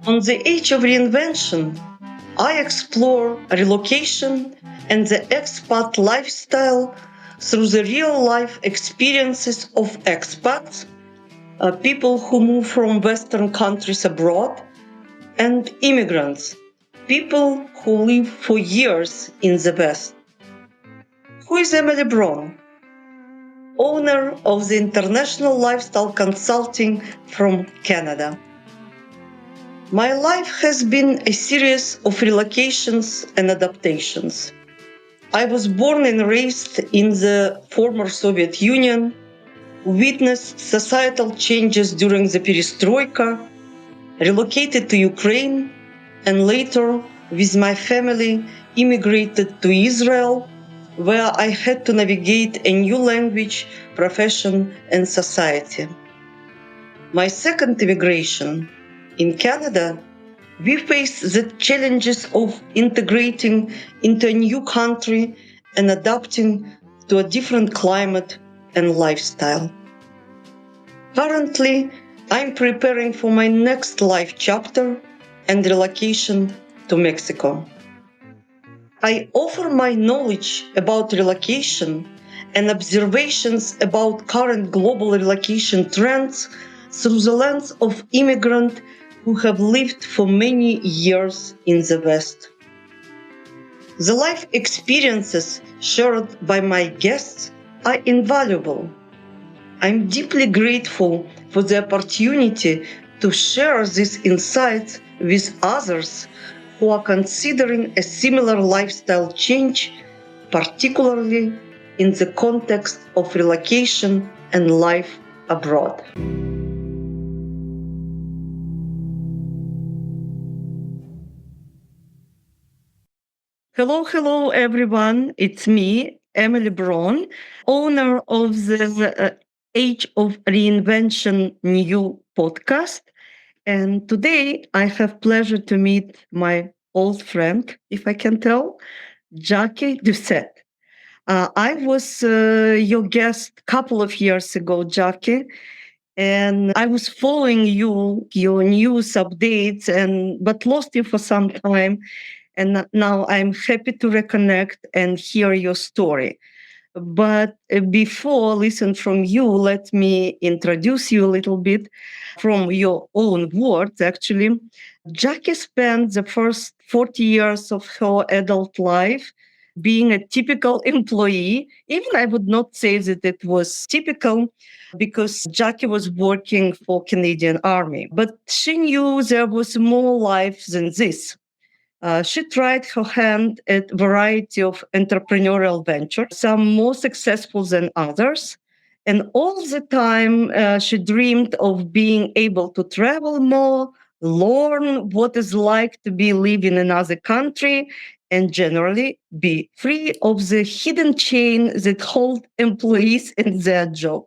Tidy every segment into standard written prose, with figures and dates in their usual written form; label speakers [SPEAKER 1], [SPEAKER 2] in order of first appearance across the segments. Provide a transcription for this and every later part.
[SPEAKER 1] On the Age of Reinvention, I explore relocation and the expat lifestyle through the real-life experiences of expats, people who move from Western countries abroad, and immigrants, people who live for years in the West. Who is Emily Braun? Owner of the international lifestyle consulting from Canada. My life has been a series of relocations and adaptations. I was born and raised in the former Soviet Union, witnessed societal changes during the perestroika, relocated to Ukraine, and later, with my family, immigrated to Israel, where I had to navigate a new language, profession, and society. My second immigration, in Canada, we faced the challenges of integrating into a new country and adapting to a different climate and lifestyle. Currently, I'm preparing for my next life chapter and relocation to Mexico. I offer my knowledge about relocation and observations about current global relocation trends through the lens of immigrants who have lived for many years in the West. The life experiences shared by my guests are invaluable. I'm deeply grateful for the opportunity to share these insights with others who are considering a similar lifestyle change, particularly in the context of relocation and life abroad. Hello, everyone. It's me, Emily Braun, owner of the Age of Reinvention new podcast. And today I have pleasure to meet my old friend, if I can tell, Jacquie Doucette. I was your guest a couple of years ago, Jacquie, and I was following your news updates, but lost you for some time. And now I'm happy to reconnect and hear your story. But before listen from you, let me introduce you a little bit from your own words, actually. Jacquie spent the first 40 years of her adult life being a typical employee. Even I would not say that it was typical because Jacquie was working for Canadian Army. But she knew there was more life than this. She tried her hand at a variety of entrepreneurial ventures, some more successful than others. And all the time, she dreamed of being able to travel more, learn what it's like to be living in another country, and generally be free of the hidden chain that hold employees in their job.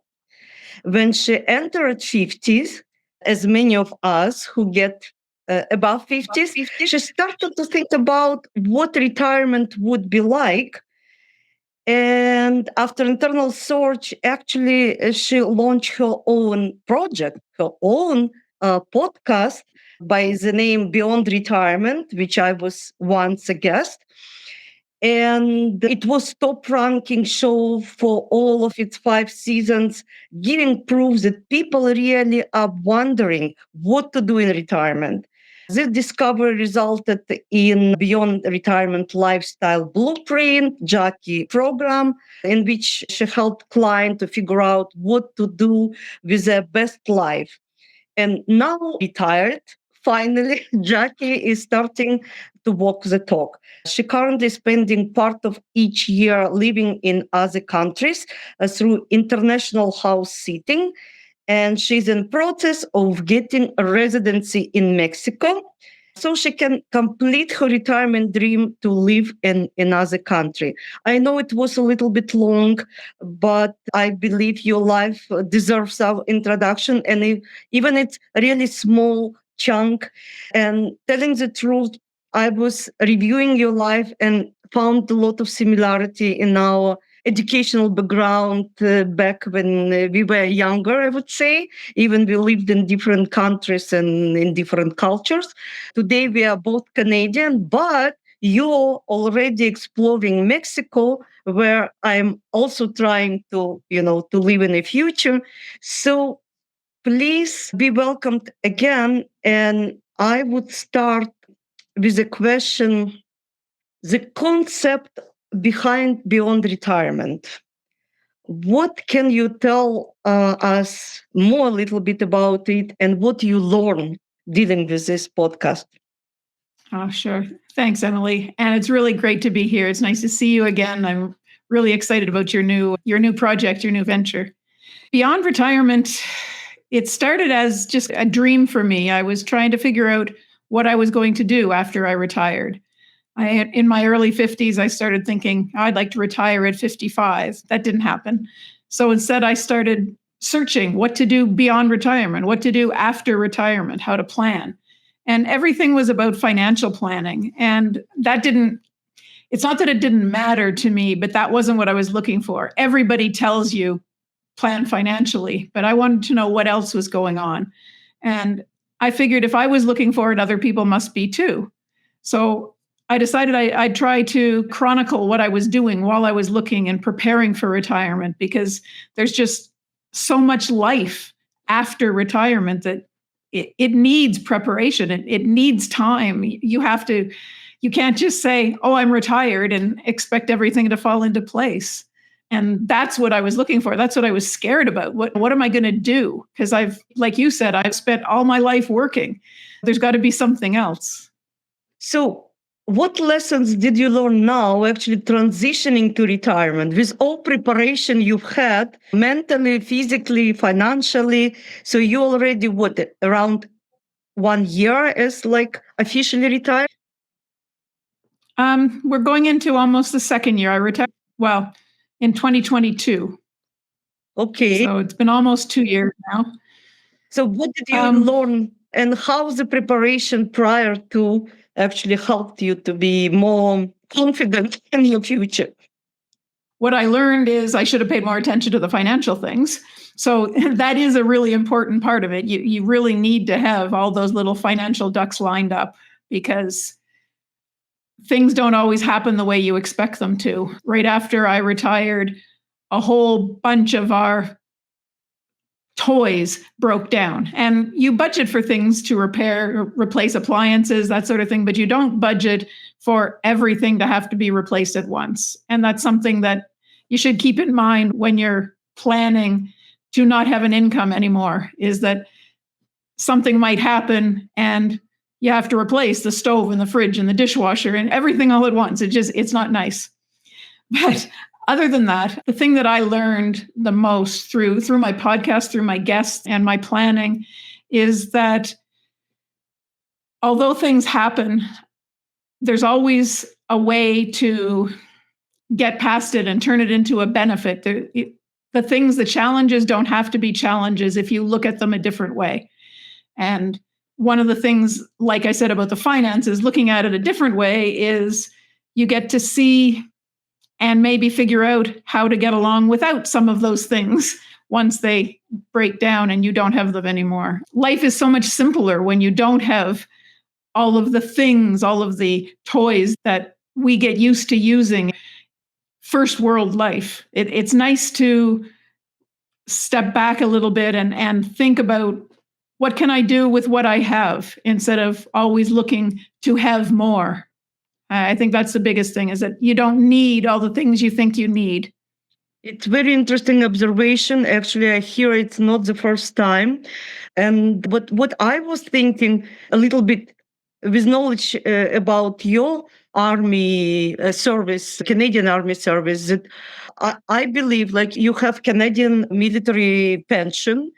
[SPEAKER 1] When she entered 50s, as many of us who get above 50s, she started to think about what retirement would be like. And after internal search, actually, she launched her own project, her own podcast by the name Beyond Retirement, which I was once a guest. And it was top ranking show for all of its 5 seasons, giving proof that people really are wondering what to do in retirement. This discovery resulted in Beyond Retirement Lifestyle Blueprint, Jacquie program, in which she helped clients to figure out what to do with their best life. And now retired, finally, Jacquie is starting to walk the talk. She currently spending part of each year living in other countries through international house sitting. And she's in process of getting a residency in Mexico so she can complete her retirement dream to live in another country. I know it was a little bit long, but I believe your life deserves our introduction, and even it's a really small chunk. And telling the truth, I was reviewing your life and found a lot of similarity in our educational background back when we were younger, I would say. Even we lived in different countries and in different cultures. Today we are both Canadian, but you're already exploring Mexico, where I'm also trying to, to live in the future. So please be welcomed again. And I would start with a question, the concept behind beyond retirement. What can you tell us more a little bit about it and what you learn dealing with this podcast?
[SPEAKER 2] Oh, sure. Thanks, Emily. And it's really great to be here. It's nice to see you again. I'm really excited about your new project, your new venture. Beyond retirement, it started as just a dream for me. I was trying to figure out what I was going to do after I retired. In my early 50s, I started thinking I'd like to retire at 55. That didn't happen. So instead, I started searching what to do beyond retirement, what to do after retirement, how to plan. And everything was about financial planning. And it's not that it didn't matter to me, but that wasn't what I was looking for. Everybody tells you plan financially, but I wanted to know what else was going on. And I figured if I was looking for it, other people must be too. So I decided I'd try to chronicle what I was doing while I was looking and preparing for retirement, because there's just so much life after retirement that it needs preparation. It needs time. You can't just say, oh, I'm retired and expect everything to fall into place. And that's what I was looking for. That's what I was scared about. What am I going to do? Because like you said, I've spent all my life working. There's got to be something else.
[SPEAKER 1] So what lessons did you learn now actually transitioning to retirement with all preparation you've had mentally, physically, financially? So you already, around 1 year as like officially retired?
[SPEAKER 2] We're going into almost the second year. I retired, in 2022.
[SPEAKER 1] Okay.
[SPEAKER 2] So it's been almost 2 years now.
[SPEAKER 1] So what did you learn, and how the preparation prior to actually helped you to be more confident in your future?
[SPEAKER 2] What I learned is I should have paid more attention to the financial things. So that is a really important part of it. You really need to have all those little financial ducks lined up, because things don't always happen the way you expect them to. Right after I retired, a whole bunch of our toys broke down, and you budget for things to repair, replace appliances, that sort of thing, but you don't budget for everything to have to be replaced at once. And that's something that you should keep in mind when you're planning to not have an income anymore, is that something might happen and you have to replace the stove and the fridge and the dishwasher and everything all at once. It's not nice. But other than that, the thing that I learned the most through my podcast, through my guests and my planning, is that although things happen, there's always a way to get past it and turn it into a benefit. The challenges don't have to be challenges if you look at them a different way. And one of the things, like I said about the finances, looking at it a different way is you get to see and maybe figure out how to get along without some of those things once they break down and you don't have them anymore. Life is so much simpler when you don't have all of the things, all of the toys that we get used to using. First world life. It's nice to step back a little bit and think about, what can I do with what I have, instead of always looking to have more. I think that's the biggest thing, is that you don't need all the things you think you need.
[SPEAKER 1] It's very interesting observation. Actually, I hear it's not the first time. And what I was thinking a little bit with knowledge about your army service, Canadian Army service, that I believe like you have Canadian military pension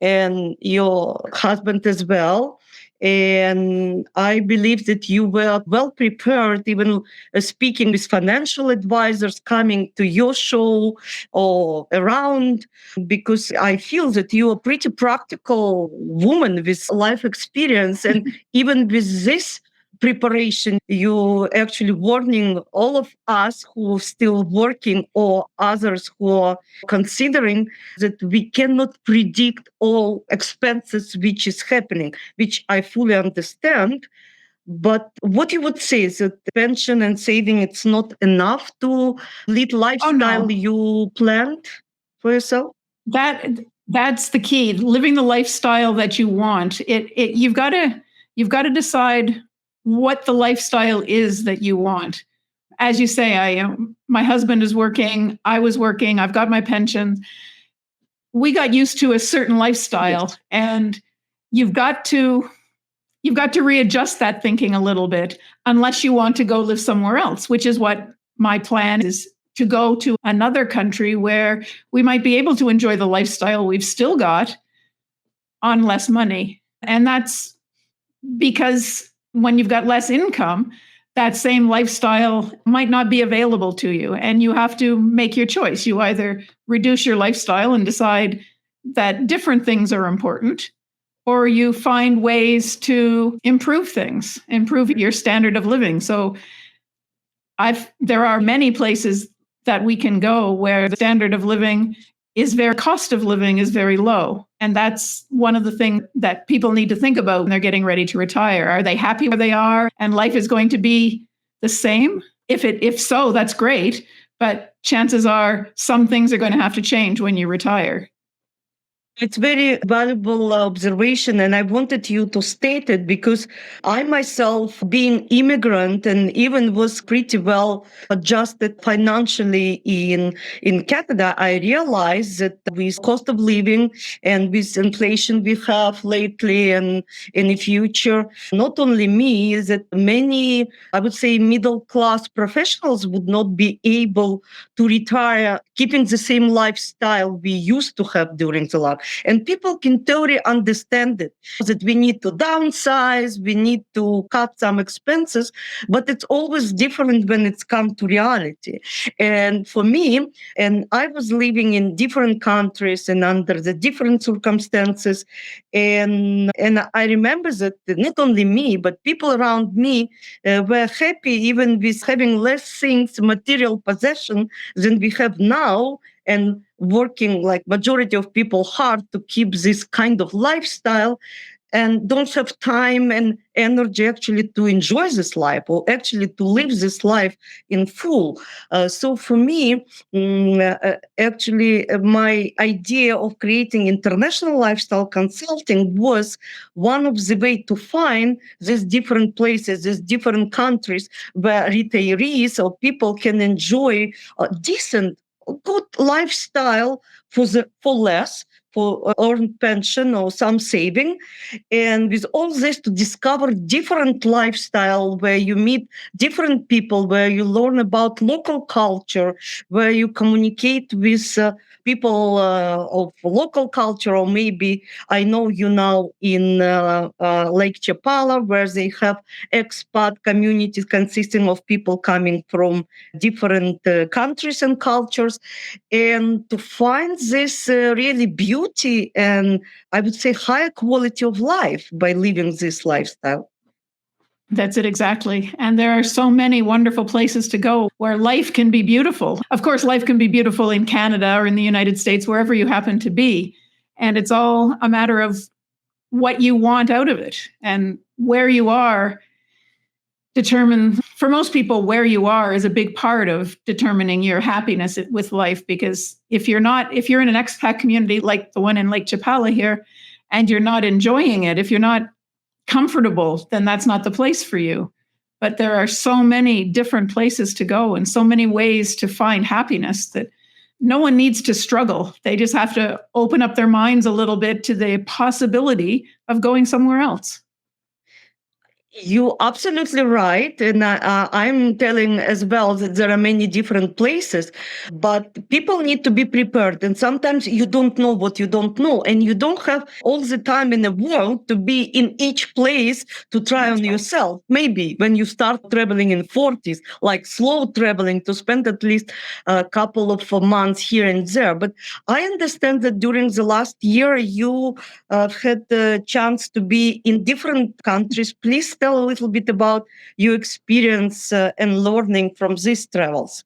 [SPEAKER 1] and your husband as well. And I believe that you were well prepared, even speaking with financial advisors coming to your show or around, because I feel that you're a pretty practical woman with life experience. And even with this preparation. You actually warning all of us who are still working or others who are considering that we cannot predict all expenses which is happening, which I fully understand. But what you would say is that pension and saving, it's not enough to lead
[SPEAKER 2] Oh
[SPEAKER 1] lifestyle
[SPEAKER 2] no,
[SPEAKER 1] you planned for yourself?
[SPEAKER 2] that that's the key. Living the lifestyle that you want. You've got to decide what the lifestyle is that you want. As you say, my husband is working, I was working, I've got my pension. We got used to a certain lifestyle,
[SPEAKER 1] Yes.
[SPEAKER 2] and you've got to you've got to readjust that thinking a little bit, unless you want to go live somewhere else, which is what my plan is, to go to another country where we might be able to enjoy the lifestyle we've still got on less money. And that's because when you've got less income, that same lifestyle might not be available to you. And you have to make your choice. You either reduce your lifestyle and decide that different things are important, or you find ways to improve things, improve your standard of living. So there are many places that we can go where the standard of living cost of living is very low. And that's one of the things that people need to think about when they're getting ready to retire. Are they happy where they are and life is going to be the same? If so, that's great. But chances are some things are going to have to change when you retire.
[SPEAKER 1] It's very valuable observation, and I wanted you to state it because I myself, being immigrant and even was pretty well adjusted financially in Canada, I realized that with cost of living and with inflation we have lately and in the future, not only me, is that many, I would say, middle class professionals would not be able to retire keeping the same lifestyle we used to have during the life. And people can totally understand it, that we need to downsize, we need to cut some expenses, but it's always different when it's come to reality. And for me, and I was living in different countries and under the different circumstances. And I remember that not only me, but people around me were happy even with having less things, material possession than we have now, and working like majority of people hard to keep this kind of lifestyle and don't have time and energy actually to enjoy this life or actually to live this life in full. So for me, actually, my idea of creating international lifestyle consulting was one of the way to find these different places, these different countries where retirees or people can enjoy a decent, good lifestyle for less, for earned pension or some saving, and with all this to discover different lifestyle where you meet different people, where you learn about local culture, where you communicate with people of local culture, or maybe I know you now in Lake Chapala, where they have expat communities consisting of people coming from different countries and cultures, and to find this really beauty and I would say higher quality of life by living this lifestyle.
[SPEAKER 2] That's it exactly. And there are so many wonderful places to go where life can be beautiful. Of course, life can be beautiful in Canada or in the United States, wherever you happen to be. And it's all a matter of what you want out of it, and where you are for most people, where you are is a big part of determining your happiness with life. Because if you're in an expat community like the one in Lake Chapala here, and you're not enjoying it, if you're not comfortable, then that's not the place for you. But there are so many different places to go and so many ways to find happiness that no one needs to struggle. They just have to open up their minds a little bit to the possibility of going somewhere else.
[SPEAKER 1] You're absolutely right. And I'm telling as well that there are many different places, but people need to be prepared. And sometimes you don't know what you don't know. And you don't have all the time in the world to be in each place to try on yourself. Maybe when you start traveling in 40s, like slow traveling, to spend at least a couple of months here and there. But I understand that during the last year, you had the chance to be in different countries. Please tell a little bit about your experience and learning from these travels?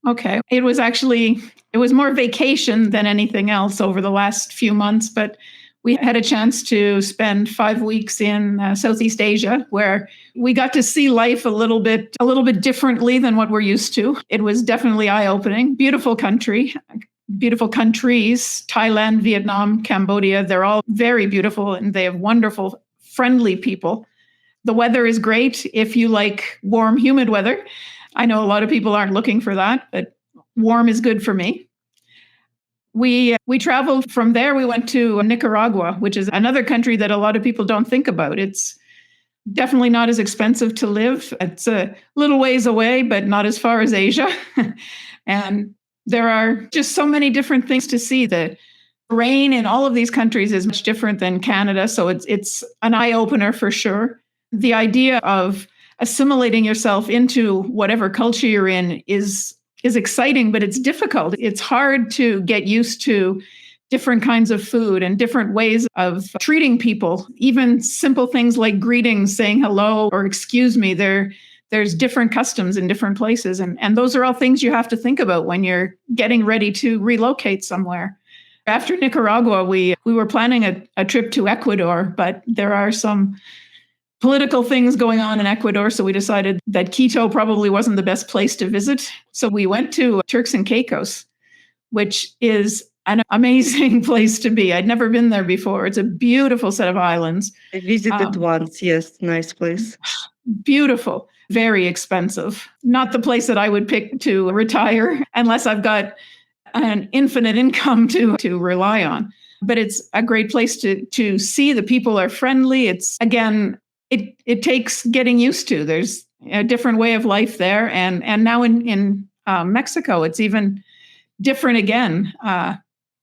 [SPEAKER 2] Okay. It was more vacation than anything else over the last few months, but we had a chance to spend 5 weeks in Southeast Asia, where we got to see life a little bit differently than what we're used to. It was definitely eye-opening. Beautiful countries, Thailand, Vietnam, Cambodia. They're all very beautiful and they have wonderful, friendly people. The weather is great if you like warm, humid weather. I know a lot of people aren't looking for that, but warm is good for me. We traveled from there. We went to Nicaragua, which is another country that a lot of people don't think about. It's definitely not as expensive to live. It's a little ways away, but not as far as Asia. And there are just so many different things to see. The rain in all of these countries is much different than Canada, so it's an eye opener for sure. The idea of assimilating yourself into whatever culture you're in is exciting, but it's difficult. It's hard to get used to different kinds of food and different ways of treating people. Even simple things like greetings, saying hello or excuse me, there's different customs in different places. And those are all things you have to think about when you're getting ready to relocate somewhere. After Nicaragua, we were planning a trip to Ecuador, but there are some political things going on in Ecuador, so we decided that Quito probably wasn't the best place to visit. So we went to Turks and Caicos, which is an amazing place to be. I'd never been there before. It's a beautiful set of islands.
[SPEAKER 1] I visited once. Yes, nice place.
[SPEAKER 2] Beautiful, very expensive. Not the place that I would pick to retire unless I've got an infinite income to rely on. But it's a great place to see. The people are friendly. It's, again, it takes getting used to. There's a different way of life there. And now in Mexico, it's even different again.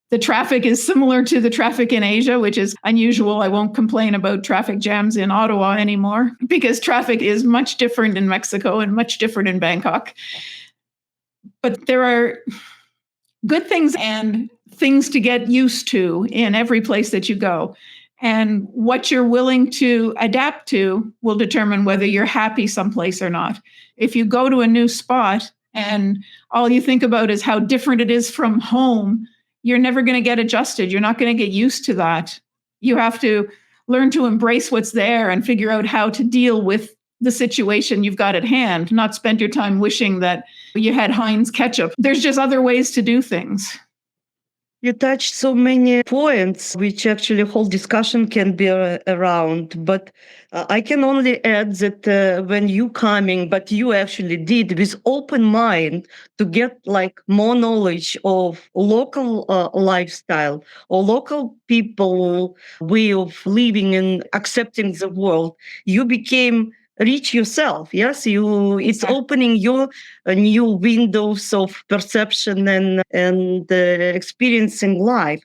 [SPEAKER 2] The traffic is similar to the traffic in Asia, which is unusual. I won't complain about traffic jams in Ottawa anymore because traffic is much different in Mexico and much different in Bangkok. But there are good things and things to get used to in every place that you go. And what you're willing to adapt to will determine whether you're happy someplace or not. If you go to a new spot and all you think about is how different it is from home, you're never going to get adjusted. You're not going to get used to that. You have to learn to embrace what's there and figure out how to deal with the situation you've got at hand, not spend your time wishing that you had Heinz ketchup. There's just other ways to do things.
[SPEAKER 1] You touched so many points, which actually whole discussion can be around. But I can only add that when you coming, but you actually did with open mind to get like more knowledge of local lifestyle or local people way of living and accepting the world. You became rich yourself. Yes, it's opening your new windows of perception and experiencing life.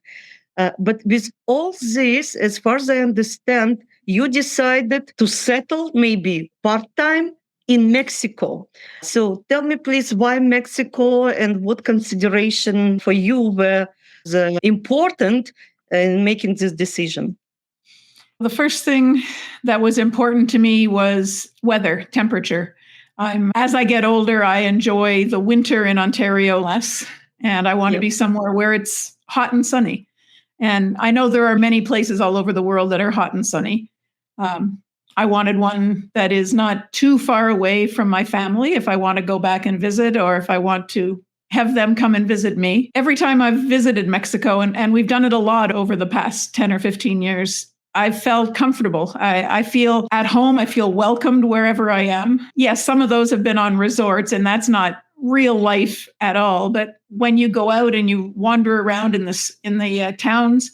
[SPEAKER 1] But with all this, as far as I understand, you decided to settle maybe part-time in Mexico. So tell me please, why Mexico and what consideration for you were the important in making this decision?
[SPEAKER 2] The first thing that was important to me was weather, temperature. As I get older, I enjoy the winter in Ontario less, and I want to be somewhere where it's hot and sunny. And I know there are many places all over the world that are hot and sunny. I wanted one that is not too far away from my family if I want to go back and visit, or if I want to have them come and visit me. Every time I've visited Mexico, and we've done it a lot over the past 10 or 15 years, I felt comfortable. I feel at home. I feel welcomed wherever I am. Yes, some of those have been on resorts, and that's not real life at all. But when you go out and you wander around in the towns,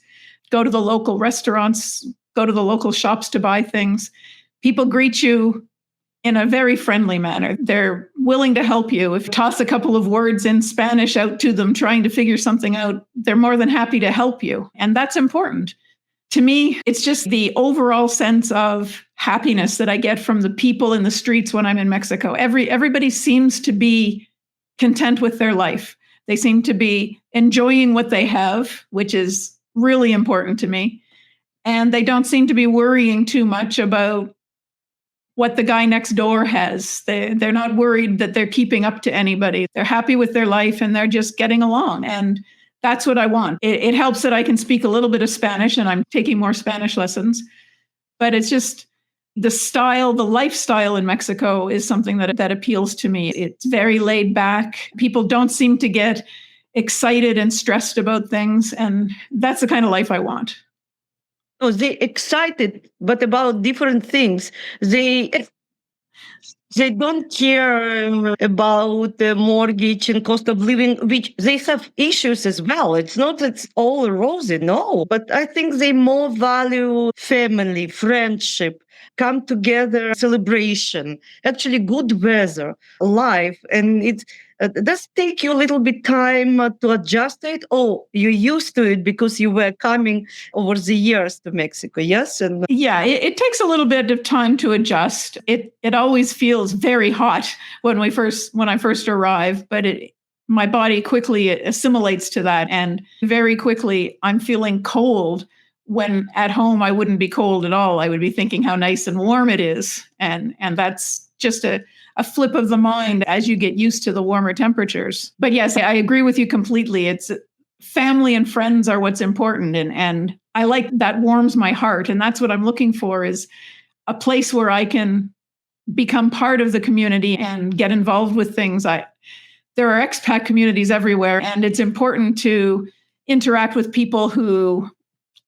[SPEAKER 2] go to the local restaurants, go to the local shops to buy things, people greet you in a very friendly manner. They're willing to help you. If you toss a couple of words in Spanish out to them trying to figure something out, they're more than happy to help you. And that's important. To me, it's just the overall sense of happiness that I get from the people in the streets when I'm in Mexico. Everybody seems to be content with their life. They seem to be enjoying what they have, which is really important to me. And they don't seem to be worrying too much about what the guy next door has. They're not worried that they're keeping up to anybody. They're happy with their life and they're just getting along. And that's what I want. It helps that I can speak a little bit of Spanish and I'm taking more Spanish lessons. But it's just the lifestyle in Mexico is something that appeals to me. It's very laid back. People don't seem to get excited and stressed about things. And that's the kind of life I want.
[SPEAKER 1] Oh, they excited, but about different things. They don't care about the mortgage and cost of living, which they have issues as well. It's not that it's all rosy, no. But I think they more value family, friendship, come together, celebration, actually good weather, life. And it does take you a little bit time to adjust to it. Oh, you're used to it because you were coming over the years to Mexico, yes? And
[SPEAKER 2] yeah, it takes a little bit of time to adjust. It always feels very hot when I first arrive, but my body quickly assimilates to that, and very quickly I'm feeling cold when at home I wouldn't be cold at all. I would be thinking how nice and warm it is, and that's just a flip of the mind as you get used to the warmer temperatures. But yes, I agree with you completely. It's family and friends are what's important. And I like that warms my heart. And that's what I'm looking for, is a place where I can become part of the community and get involved with things. There are expat communities everywhere, and it's important to interact with people who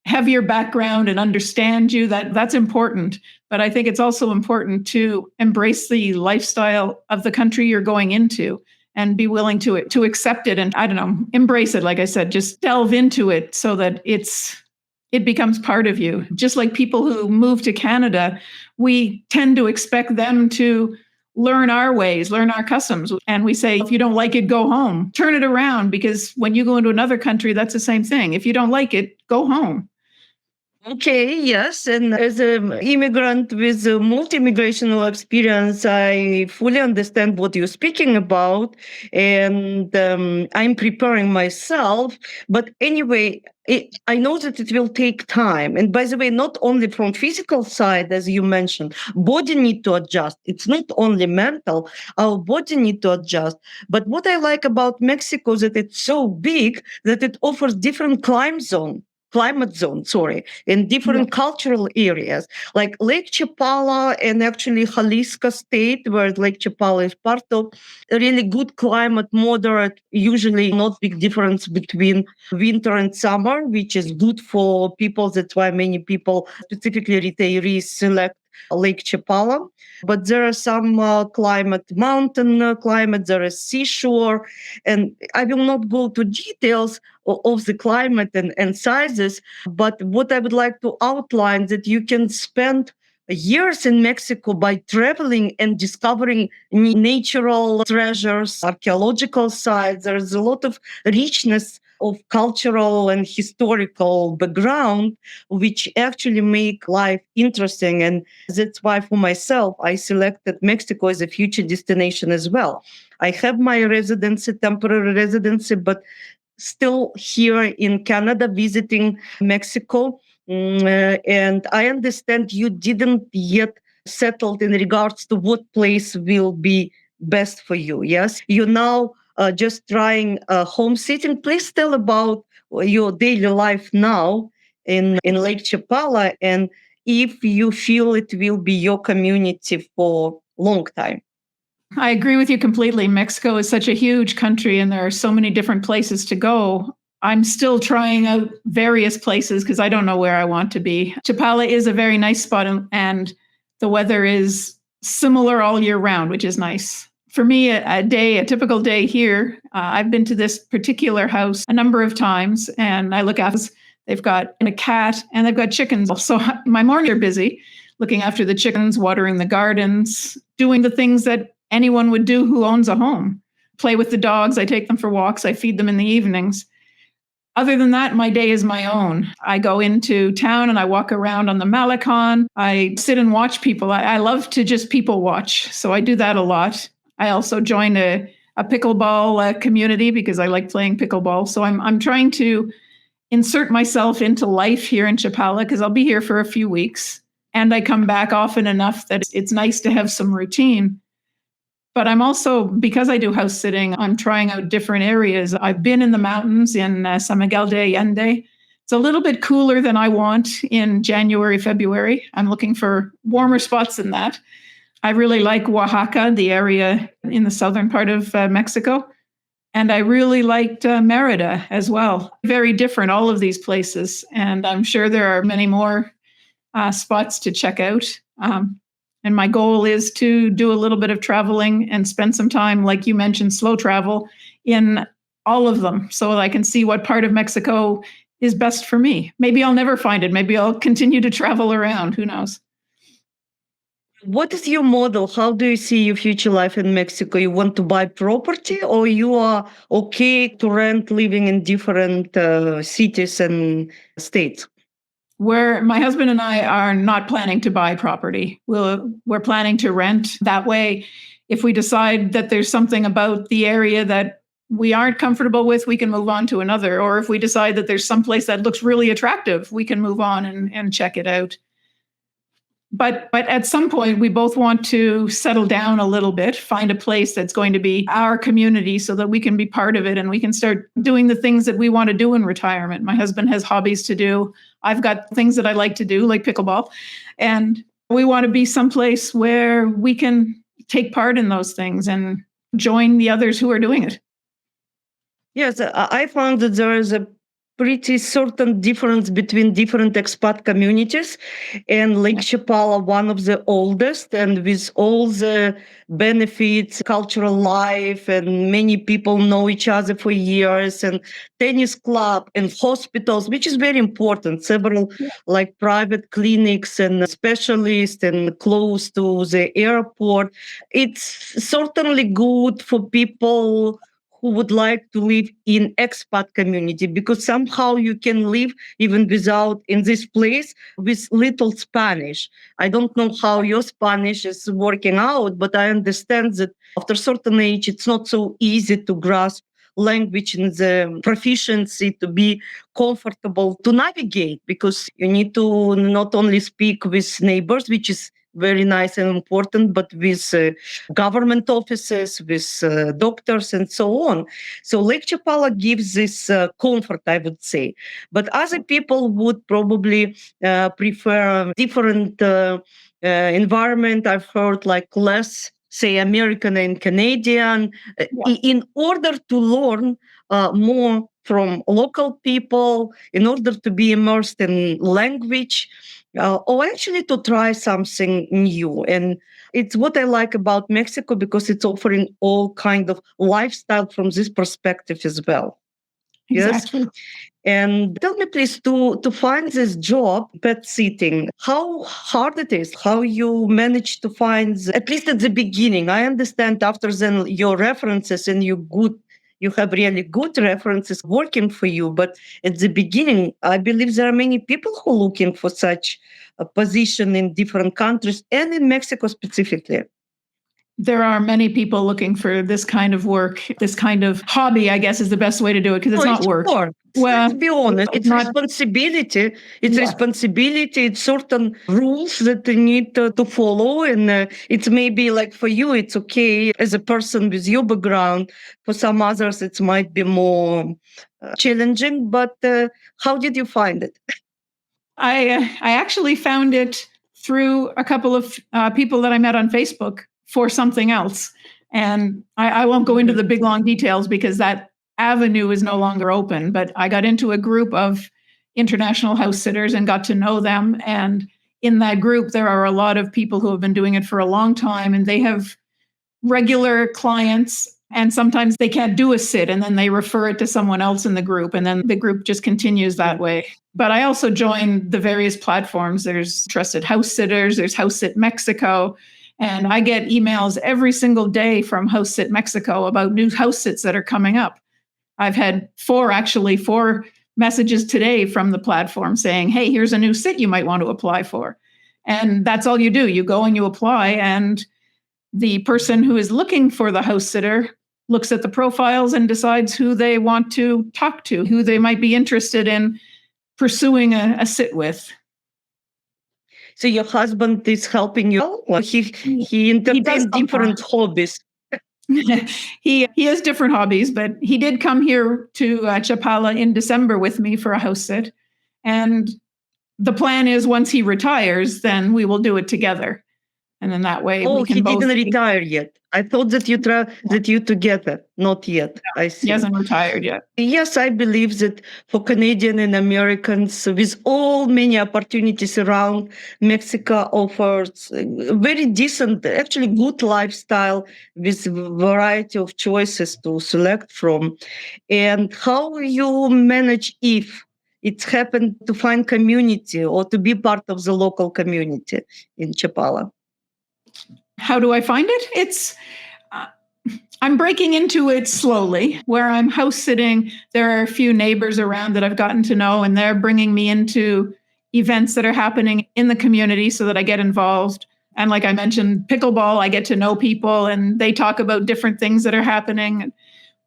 [SPEAKER 2] have your background and understand you. That's important. But I think it's also important to embrace the lifestyle of the country you're going into and be willing to accept it. And I don't know, embrace it. Like I said, just delve into it so that it becomes part of you. Just like people who move to Canada, we tend to expect them to learn our ways, learn our customs. And we say, if you don't like it, go home. Turn it around, because when you go into another country, that's the same thing. If you don't like it, go home.
[SPEAKER 1] okay, yes. And as an immigrant with a multi-immigrational experience, I fully understand what you're speaking about. And I'm preparing myself. But anyway, I know that it will take time. And by the way, not only from physical side, as you mentioned, body need to adjust. It's not only mental, our body need to adjust. But what I like about Mexico is that it's so big that it offers different climate zone, in different cultural areas, like Lake Chapala and actually Jalisco State, where Lake Chapala is part of, a really good climate, moderate, usually not big difference between winter and summer, which is good for people. That's why many people, specifically retirees, select Lake Chapala. But there are some mountain climate, there is seashore, and I will not go to details of the climate and sizes, but what I would like to outline that you can spend years in Mexico by traveling and discovering natural treasures, archaeological sites. There's a lot of richness of cultural and historical background, which actually make life interesting. And that's why for myself, I selected Mexico as a future destination as well. I have my residency, temporary residency, but still here in Canada visiting Mexico. And I understand you didn't yet settled in regards to what place will be best for you. Yes, you now just trying home sitting. Please tell about your daily life now in Lake Chapala, and if you feel it will be your community for long time.
[SPEAKER 2] I agree with you completely. Mexico is such a huge country and there are so many different places to go. I'm still trying out various places because I don't know where I want to be. Chapala is a very nice spot, and the weather is similar all year round, which is nice. For me, a typical day here, I've been to this particular house a number of times, and I look after. They've got a cat and they've got chickens. So my mornings are busy looking after the chickens, watering the gardens, doing the things that anyone would do who owns a home. Play with the dogs. I take them for walks. I feed them in the evenings. Other than that, my day is my own. I go into town and I walk around on the Malecon. I sit and watch people. I love to just people watch. So I do that a lot. I also joined a pickleball community because I like playing pickleball. So I'm trying to insert myself into life here in Chapala because I'll be here for a few weeks. and I come back often enough that it's nice to have some routine. But I'm also, because I do house sitting, I'm trying out different areas. I've been in the mountains in San Miguel de Allende. It's a little bit cooler than I want in January, February. I'm looking for warmer spots than that. I really like Oaxaca, the area in the southern part of Mexico. And I really liked Merida as well. Very different, all of these places. And I'm sure there are many more spots to check out. And my goal is to do a little bit of traveling and spend some time, like you mentioned, slow travel in all of them so that I can see what part of Mexico is best for me. Maybe I'll never find it. Maybe I'll continue to travel around. Who knows?
[SPEAKER 1] What is your model? How do you see your future life in Mexico? You want to buy property, or you are okay to rent living in different cities and states?
[SPEAKER 2] Where my husband and I are not planning to buy property. We're planning to rent. That way, if we decide that there's something about the area that we aren't comfortable with, we can move on to another. Or if we decide that there's some place that looks really attractive, we can move on and check it out. But at some point, we both want to settle down a little bit, find a place that's going to be our community so that we can be part of it and we can start doing the things that we want to do in retirement. My husband has hobbies to do. I've got things that I like to do, like pickleball. And we want to be someplace where we can take part in those things and join the others who are doing it.
[SPEAKER 1] Yes, I found that there is a pretty certain difference between different expat communities, and Lake Chapala, one of the oldest, and with all the benefits, cultural life, and many people know each other for years, and tennis club and hospitals, which is very important. Several like private clinics and specialists, and close to the airport. It's certainly good for people who would like to live in expat community, because somehow you can live even without in this place with little Spanish. I don't know how your Spanish is working out, but I understand that after a certain age, it's not so easy to grasp language and the proficiency to be comfortable to navigate, because you need to not only speak with neighbors, which is very nice and important, but with government offices, with doctors, and so on. So Lake Chapala gives this comfort, I would say. But other people would probably prefer different environment. I've heard like less, say, American and Canadian, in order to learn more from local people, in order to be immersed in language, or actually to try something new. And it's what I like about Mexico, because it's offering all kind of lifestyle from this perspective as well.
[SPEAKER 2] Exactly.
[SPEAKER 1] Yes. And tell me, please, to find this job, pet sitting, how hard it is, how you manage to find, at least at the beginning. I understand after then your references and you have really good references working for you. But at the beginning, I believe there are many people who are looking for such a position in different countries and in Mexico specifically.
[SPEAKER 2] There are many people looking for this kind of work, this kind of hobby, I guess is the best way to do it, because it's not work.
[SPEAKER 1] Well, let's be honest, it's not responsibility. It's responsibility. It's certain rules that you need to follow. And it's maybe like for you, it's okay as a person with your background. For some others, it might be more challenging. But how did you find it?
[SPEAKER 2] I actually found it through a couple of people that I met on Facebook for something else. And I won't go into the big, long details because that avenue is no longer open. But I got into a group of international house sitters and got to know them. And in that group, there are a lot of people who have been doing it for a long time, and they have regular clients. And sometimes they can't do a sit, and then they refer it to someone else in the group, and then the group just continues that way. But I also joined the various platforms. There's Trusted House Sitters, there's House Sit Mexico, and I get emails every single day from House Sit Mexico about new house sits that are coming up. I've had four messages today from the platform saying, hey, here's a new sit you might want to apply for. And that's all you do. You go and you apply, and the person who is looking for the house sitter looks at the profiles and decides who they want to talk to, who they might be interested in pursuing a sit with.
[SPEAKER 1] So your husband is helping you? Well, he
[SPEAKER 2] He does
[SPEAKER 1] entertains
[SPEAKER 2] sometimes.
[SPEAKER 1] different hobbies.
[SPEAKER 2] He has different hobbies, but he did come here to Chapala in December with me for a house sit. And the plan is once he retires, then we will do it together. And then that way
[SPEAKER 1] Oh,
[SPEAKER 2] we
[SPEAKER 1] he
[SPEAKER 2] can both.
[SPEAKER 1] didn't retire yet. I thought that you together. Not yet. I
[SPEAKER 2] He
[SPEAKER 1] see.
[SPEAKER 2] hasn't retired yet.
[SPEAKER 1] Yes, I believe that for Canadian and Americans, with all many opportunities around, Mexico offers a very decent, actually good lifestyle with variety of choices to select from. And how you manage if it happened to find community or to be part of the local community in Chapala?
[SPEAKER 2] How do I find it? Uh, I'm breaking into it slowly. Where I'm house sitting, there are a few neighbors around that I've gotten to know, and they're bringing me into events that are happening in the community so that I get involved. And like I mentioned, pickleball, I get to know people and they talk about different things that are happening.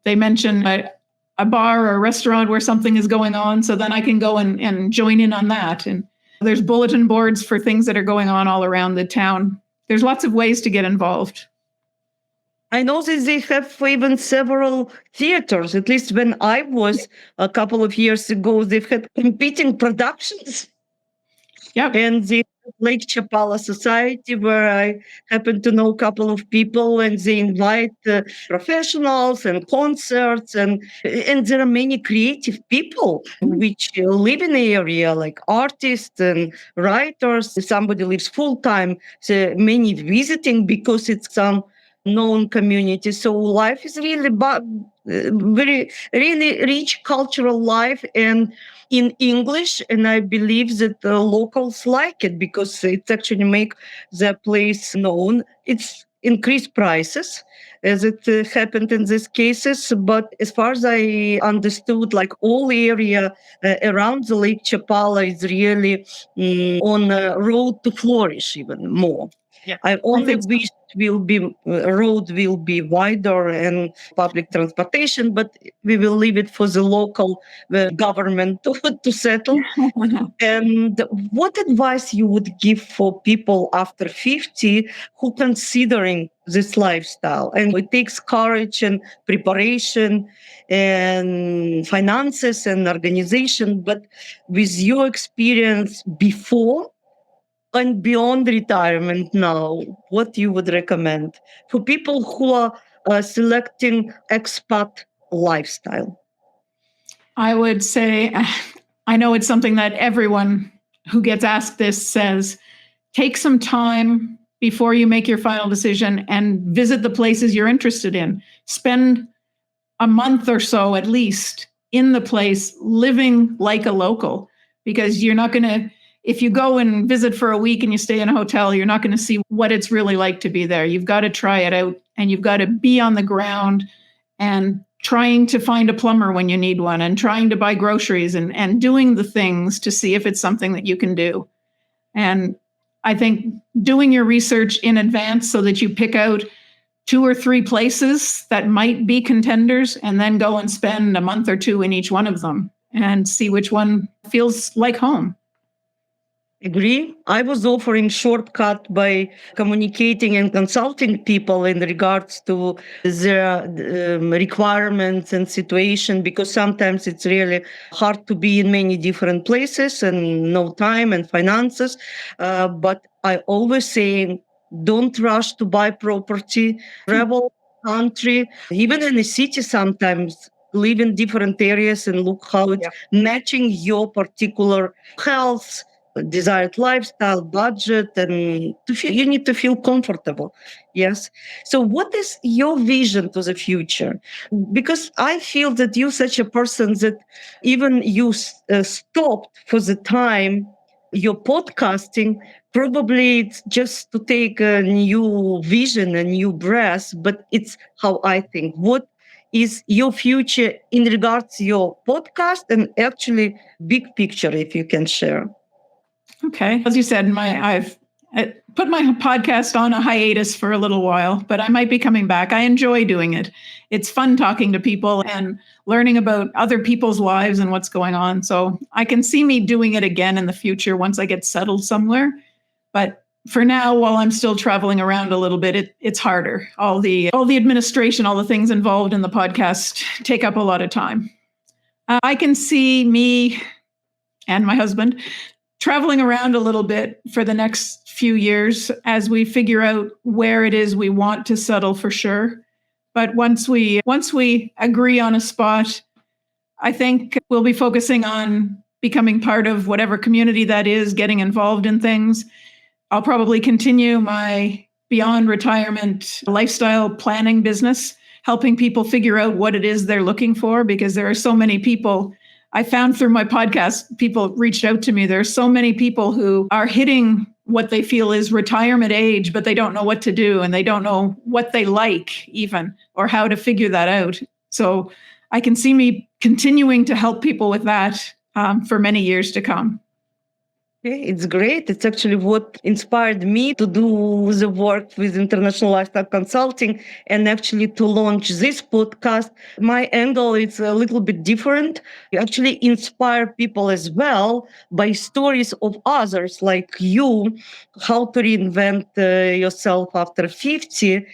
[SPEAKER 2] They mention a bar or a restaurant where something is going on, so then I can go and join in on that. And there's bulletin boards for things that are going on all around the town. There's lots of ways to get involved.
[SPEAKER 1] I know that they have even several theaters. At least when I was a couple of years ago, they've had competing productions.
[SPEAKER 2] Yep.
[SPEAKER 1] And the Lake Chapala Society, where I happen to know a couple of people, and they invite professionals and concerts, and there are many creative people which live in the area, like artists and writers. Somebody lives full time, so many visiting because it's some known community. So life is really very really rich cultural life and in English, and I believe that the locals like it because it actually make the place known. It's increased prices as it happened in these cases, but as far as I understood, like all area around the Lake Chapala is really on a road to flourish even more.
[SPEAKER 2] Yeah,
[SPEAKER 1] I only
[SPEAKER 2] so.
[SPEAKER 1] wish road will be wider and public transportation, but we will leave it for the local government to settle. And what advice you would give for people after 50 who considering this lifestyle? And it takes courage and preparation and finances and organization, but with your experience before and beyond retirement now, what you would recommend for people who are selecting expat lifestyle?
[SPEAKER 2] I would say, I know it's something that everyone who gets asked this says, take some time before you make your final decision and visit the places you're interested in. Spend a month or so at least in the place living like a local, because you're not going to, if you go and visit for a week and you stay in a hotel, you're not going to see what it's really like to be there. You've got to try it out and you've got to be on the ground and trying to find a plumber when you need one and trying to buy groceries and doing the things to see if it's something that you can do. And I think doing your research in advance so that you pick out 2 or 3 places that might be contenders and then go and spend a month or 2 in each one of them and see which one feels like home.
[SPEAKER 1] Agree. I was offering shortcut by communicating and consulting people in regards to their requirements and situation, because sometimes it's really hard to be in many different places and no time and finances. But I always say, don't rush to buy property, travel country, even in a city sometimes. Live in different areas and look how it's matching your particular health, desired lifestyle, budget, and you need to feel comfortable. Yes. So what is your vision to the future? Because I feel that you're such a person that even you stopped for the time your podcasting, probably it's just to take a new vision, a new breath, but it's how I think. What is your future in regards to your podcast and actually big picture, if you can share?
[SPEAKER 2] Okay. As you said, I've put my podcast on a hiatus for a little while, but I might be coming back. I enjoy doing it. It's fun talking to people and learning about other people's lives and what's going on. So I can see me doing it again in the future once I get settled somewhere. But for now, while I'm still traveling around a little bit, it's harder. All the administration, all the things involved in the podcast take up a lot of time. I can see me and my husband traveling around a little bit for the next few years as we figure out where it is we want to settle for sure. But once we agree on a spot, I think we'll be focusing on becoming part of whatever community that is, getting involved in things. I'll probably continue my beyond retirement lifestyle planning business, helping people figure out what it is they're looking for, because there are so many people. I found through my podcast, people reached out to me. There are so many people who are hitting what they feel is retirement age, but they don't know what to do, and they don't know what they like even, or how to figure that out. So I can see me continuing to help people with that for many years to come.
[SPEAKER 1] Okay, it's great. It's actually what inspired me to do the work with International Lifestyle Consulting and actually to launch this podcast. My angle is a little bit different. You actually inspire people as well by stories of others like you, how to reinvent yourself after 50.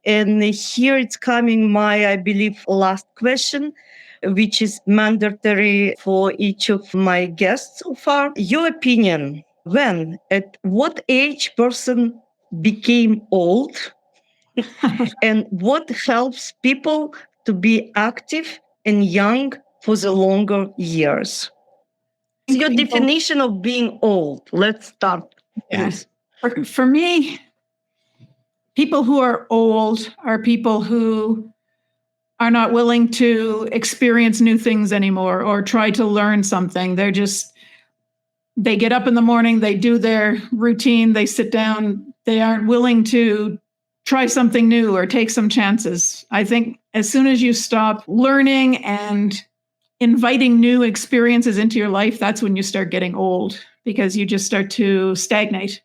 [SPEAKER 1] And here it's coming my, I believe, last question, which is mandatory for each of my guests so far. Your opinion, when, at what age person became old and what helps people to be active and young for the longer years? What's your definition of being old? Let's start with.
[SPEAKER 2] For me, people who are old are people who are not willing to experience new things anymore or try to learn something. They get up in the morning, they do their routine, they sit down, they aren't willing to try something new or take some chances. I think as soon as you stop learning and inviting new experiences into your life, that's when you start getting old, because you just start to stagnate.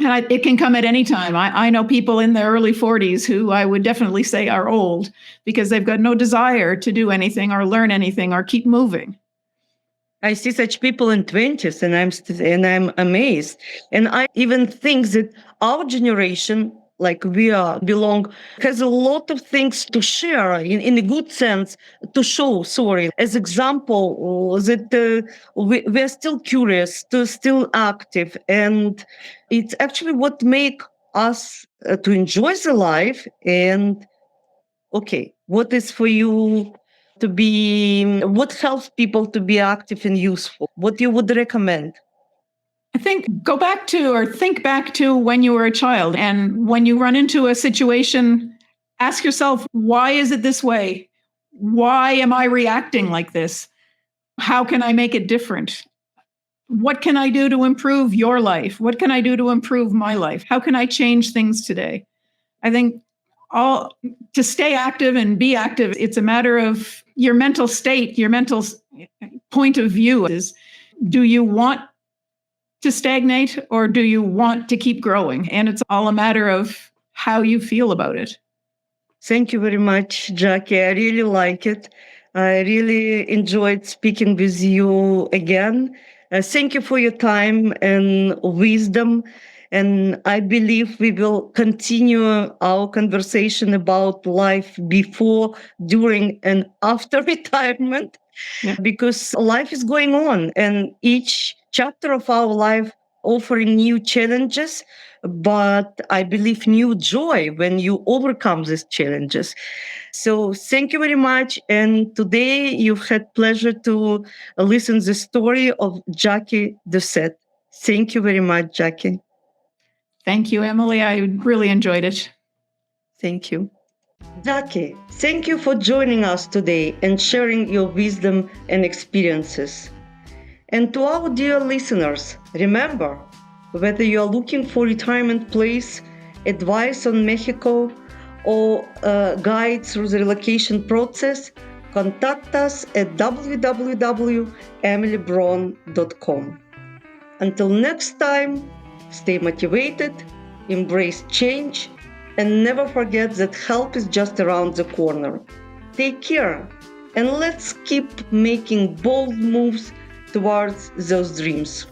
[SPEAKER 2] And it can come at any time. I know people in their early 40s who I would definitely say are old because they've got no desire to do anything or learn anything or keep moving.
[SPEAKER 1] I see such people in 20s and I'm amazed. And I even think that our generation, like we belong, has a lot of things to share in a good sense, to show, as example, that we're still curious, still active. And it's actually what make us to enjoy the life. And okay, what is for you what helps people to be active and useful? What you would recommend?
[SPEAKER 2] I think think back to when you were a child, and when you run into a situation, ask yourself, why is it this way? Why am I reacting like this? How can I make it different? What can I do to improve your life? What can I do to improve my life? How can I change things today? I think to stay active and be active, it's a matter of your mental state, your mental point of view is, do you want to stagnate or do you want to keep growing? And it's all a matter of how you feel about it.
[SPEAKER 1] Thank you very much, Jacquie. I really like it. I really enjoyed speaking with you again. Thank you for your time and wisdom. And I believe we will continue our conversation about life before, during, and after retirement, because life is going on and each chapter of our life offering new challenges, but I believe new joy when you overcome these challenges. So thank you very much. And today you've had pleasure to listen to the story of Jacquie Doucette. Thank you very much, Jacquie.
[SPEAKER 2] Thank you, Emily. I really enjoyed it.
[SPEAKER 1] Thank you. Jacquie, thank you for joining us today and sharing your wisdom and experiences. And to our dear listeners, remember, whether you are looking for retirement place, advice on Mexico, or guide through the relocation process, contact us at www.emilybron.com. Until next time, stay motivated, embrace change, and never forget that help is just around the corner. Take care, and let's keep making bold moves towards those dreams.